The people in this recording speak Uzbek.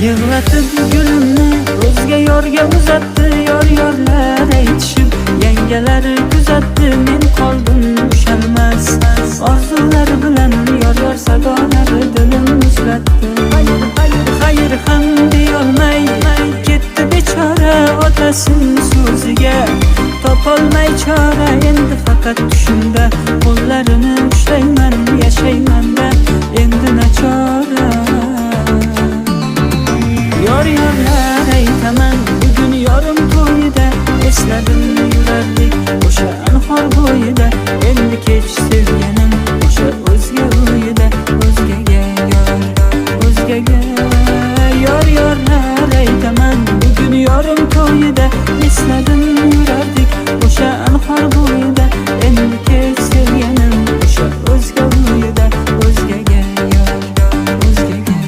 Yig'latib gulimni o'zga yorga uzatdi. Yor-yorlar aytishib yangalari kuzatdi. Men qoldim ushalmas orzular bilan. Yor-yor sadolari dilim muzlatdi.